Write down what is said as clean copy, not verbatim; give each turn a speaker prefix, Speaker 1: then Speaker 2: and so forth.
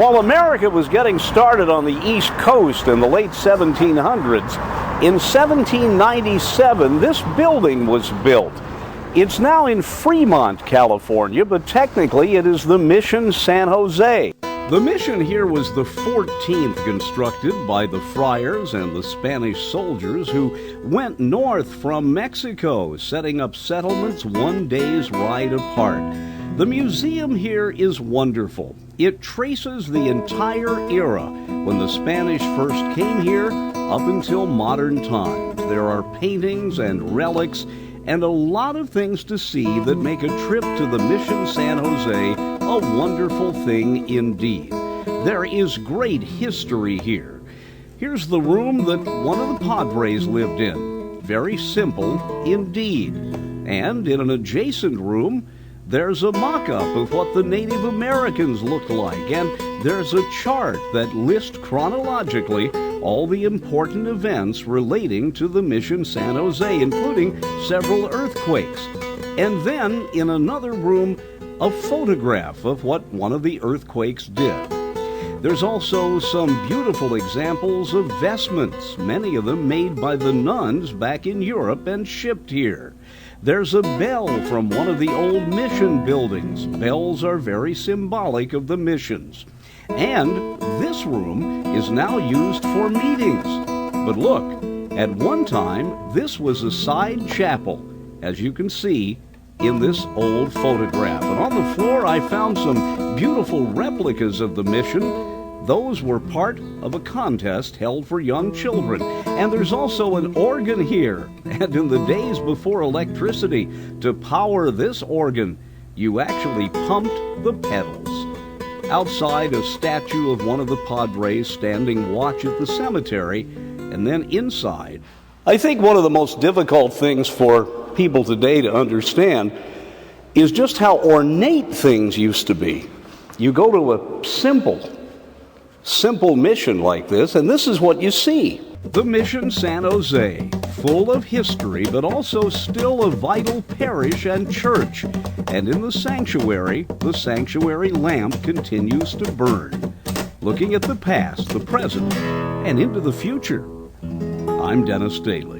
Speaker 1: While America was getting started on the East Coast in the late 1700s, in 1797, this building was built. It's now in Fremont, California, but technically it is the Mission San Jose. The mission here was the 14th constructed by the friars and the Spanish soldiers who went north from Mexico, setting up settlements one day's ride apart. The museum here is wonderful. It traces the entire era when the Spanish first came here up until modern times. There are paintings and relics and a lot of things to see that make a trip to the Mission San Jose a wonderful thing indeed. There is great history here. Here's the room that one of the Padres lived in. Very simple indeed. And in an adjacent room, there's a mock-up of what the Native Americans looked like, and there's a chart that lists chronologically all the important events relating to the Mission San Jose, including several earthquakes. And then, in another room, a photograph of what one of the earthquakes did. There's also some beautiful examples of vestments, many of them made by the nuns back in Europe and shipped here. There's a bell from one of the old mission buildings. Bells are very symbolic of the missions. And this room is now used for meetings. But look, at one time, this was a side chapel, as you can see in this old photograph. And on the floor, I found some beautiful replicas of the mission. Those were part of a contest held for young children. And there's also an organ here. And in the days before electricity, to power this organ, you actually pumped the pedals. Outside, a statue of one of the Padres standing watch at the cemetery. And then inside, I think one of the most difficult things for people today to understand is just how ornate things used to be. You go to a simple mission like this, and this is what you see. The Mission San Jose, full of history, but also still a vital parish and church. And in the sanctuary lamp continues to burn, looking at the past, the present, and into the future. I'm Dennis Daly.